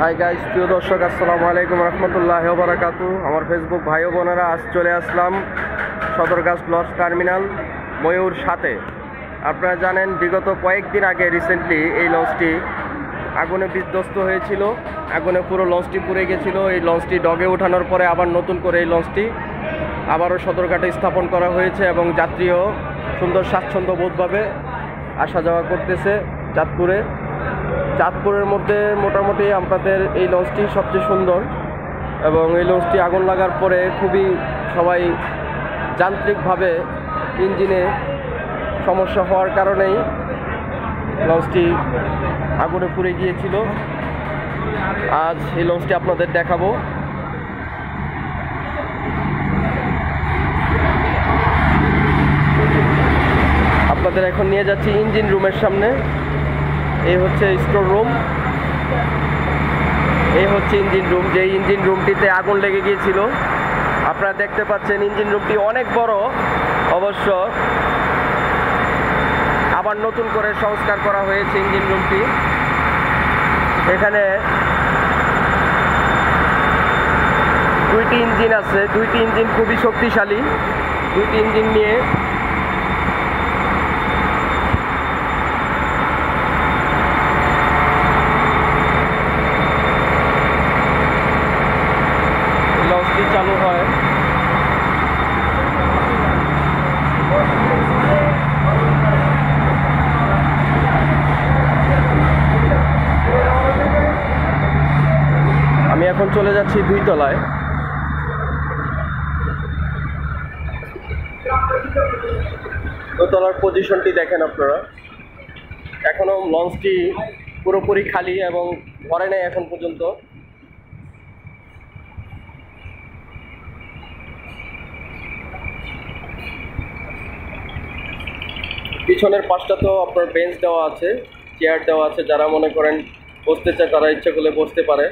Hi guys, প্রিয় দর্শক, আসসালামু আলাইকুম রহমতুল্লাহি ওয়া বারাকাতুহু। আমার ফেসবুক ভাই ও বোনেরা, আজ চলে আসলাম সদরঘাট লঞ্চ টার্মিনাল ময়ূর সাথে। আপনারা জানেন, বিগত কয়েকদিন আগে রিসেন্টলি এই লঞ্চটি আগুনে বিধ্বস্ত হয়েছিল। আগুনে পুরো লঞ্চটি পুড়ে গেছিলো। এই লঞ্চটি ডগে ওঠানোর পরে আবার নতুন করে এই লঞ্চটি আবারও সদরঘাটে স্থাপন করা হয়েছে এবং যাত্রীও সুন্দর স্বাচ্ছন্দ্যবোধভাবে আসা যাওয়া করতেছে চাঁদপুরের মধ্যে। মোটামুটি আপনাদের এই লঞ্চটি সবচেয়ে সুন্দর এবং এই লঞ্চটি আগুন লাগার পরে খুবই সবাই যান্ত্রিকভাবে ইঞ্জিনে সমস্যা হওয়ার কারণেই লঞ্চটি আগুনে পুড়ে গিয়েছিল। আজ এই লঞ্চটি আপনাদের দেখাবো। আপনাদের এখন নিয়ে যাচ্ছি ইঞ্জিন রুমের সামনে। এই হচ্ছে স্টোর রুম, এই হচ্ছে ইঞ্জিন রুম। যে ইঞ্জিন রুমটিতে আগুন লেগে গিয়েছিল আপনারা দেখতে পাচ্ছেন। ইঞ্জিন রুমটি অনেক বড়, অবশ্য আবার নতুন করে সংস্কার করা হয়েছে ইঞ্জিন রুমটি। এখানে দুইটি ইঞ্জিন আছে, দুইটি ইঞ্জিন খুবই শক্তিশালী। দুইটি ইঞ্জিন নিয়ে লঞ্চটি চালু হয়। আমি এখন চলে যাচ্ছি 2 তলায়। দোতলার পজিশনটি দেখেন আপনারা। এখনো লঞ্চটি পুরোপুরি খালি এবং ভরে নেই এখন পর্যন্ত। পিছনের পাশটা তো আপনার বেঞ্চ দেওয়া আছে, চেয়ার দেওয়া আছে। যারা মনে করেন বসতে চায় তারা ইচ্ছা করলে বসতে পারে।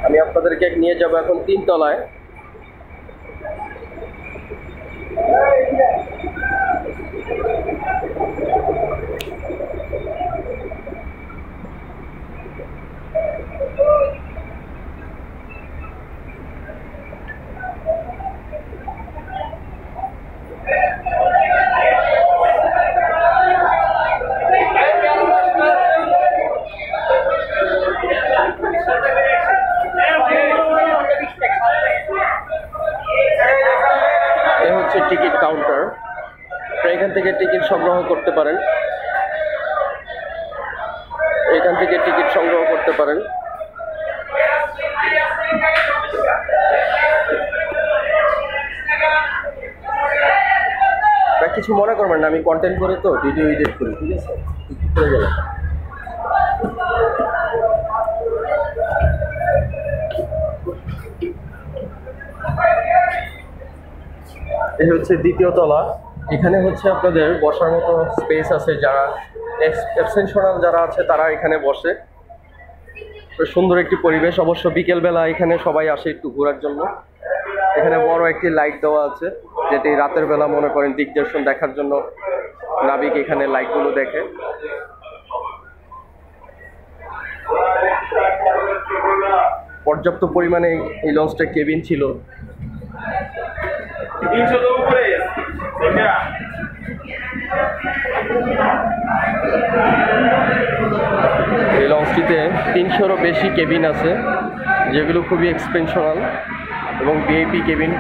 আমি আপনাদেরকে নিয়ে যাব এখন 3 তলায়। এ হচ্ছে টিকিট কাউন্টার। এখান থেকে টিকিট সংগ্রহ করতে পারেন, এখান থেকে টিকিট সংগ্রহ করতে পারেন। কিছু মনে করবেন না, আমি কন্টেন্ট করে তো ভিডিও এডিট করি, ঠিক আছে? চলে গেলাম। এই হচ্ছে 2য় তলা। এখানে হচ্ছে আপনাদের বসার মতো স্পেস আছে। যারা এক্সটেনশনাল যারা আছে তারা এখানে বসে। সুন্দর একটি পরিবেশ। অবশ্য বিকেলবেলা এখানে সবাই আসে একটু ঘোরার জন্য। এখানে বড় একটি লাইট দেওয়া আছে, যেটি রাতের বেলা মনে করেন দিগদর্শন দেখার জন্য নাবিক এখানে লাইটগুলো দেখে। পর্যাপ্ত পরিমাণে এই লঞ্চটা কেবিন ছিল। এই লঞ্চটিতে 300-এরও বেশি কেবিন আছে, যেগুলো খুবই এক্সপেনশনাল এবং VIP cabin.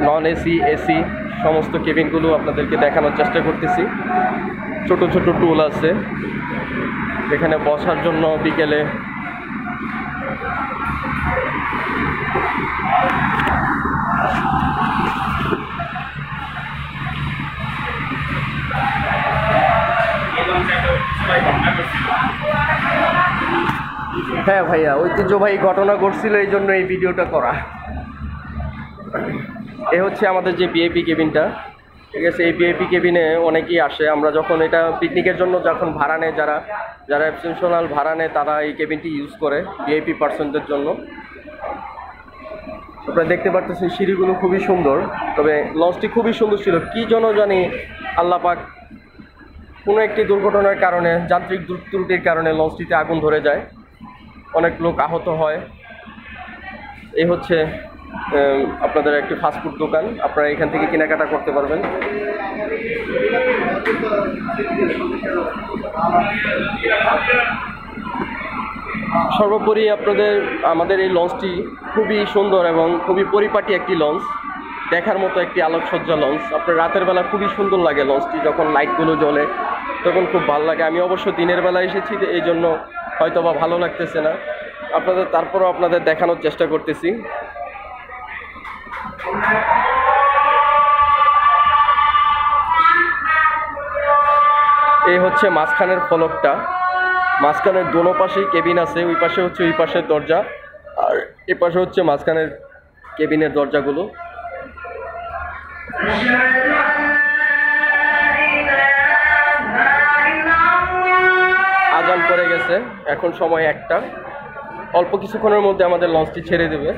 Non AC, AC সমস্ত কেবিনগুলো আপনাদেরকে দেখানোর চেষ্টা করতেছি। ছোট ছোট টুল আছে এখানে বসার জন্য বিকেলে। হ্যাঁ ভাইয়া, ঐতিহ্যবাহী ঘটনা ঘটছিল, এই জন্য এই ভিডিওটা করা। এ হচ্ছে আমাদের যে ভিআইপি কেবিনটা, ঠিক আছে, এই ভিআইপি কেবিনে অনেকেই আসে। আমরা যখন এটা পিকনিকের জন্য যখন ভাড়া নেয়, যারা যারা এক্সটেনশনাল ভাড়া নেয় তারা এই কেবিনটি ইউজ করে ভিআইপি পার্সনদের জন্য। আপনারা দেখতে পারতেছেন সিঁড়িগুলো খুবই সুন্দর, তবে লঞ্চটি খুবই সুন্দর ছিল। কী যেন জানি আল্লাহ পাক কোনো একটি দুর্ঘটনার কারণে, যান্ত্রিক ত্রুটির কারণে লঞ্চটিতে আগুন ধরে যায়, অনেক লোক আহত হয়। এই হচ্ছে আপনাদের একটি ফাস্টফুড দোকান, আপনারা এখান থেকে কেনাকাটা করতে পারবেন। সর্বোপরি আমাদের এই লঞ্চটি খুবই সুন্দর এবং খুবই পরিপাটি একটি লঞ্চ, দেখার মতো একটি আলোকসজ্জা লঞ্চ। আপনার রাতের বেলা খুবই সুন্দর লাগে লঞ্চটি, যখন লাইটগুলো জ্বলে তখন খুব ভালো লাগে। আমি অবশ্য দিনের বেলা এসেছি, এই জন্য হয়তো বা ভালো লাগতেছে না তারপরও আপনাদের দেখানোর চেষ্টা করতেছি। এই হচ্ছে মাঝখানের ফলকটা, মাঝখানের দোনো পাশেই কেবিন আছে, ওই পাশে হচ্ছে ওই পাশের দরজা, আর এ পাশে হচ্ছে মাঝখানের কেবিনের দরজাগুলো। আজান পড়ে গেছে, এখন সময় 1টা। অল্প কিছুক্ষণের মধ্যে আমাদের লঞ্চটি ছেড়ে দেবে।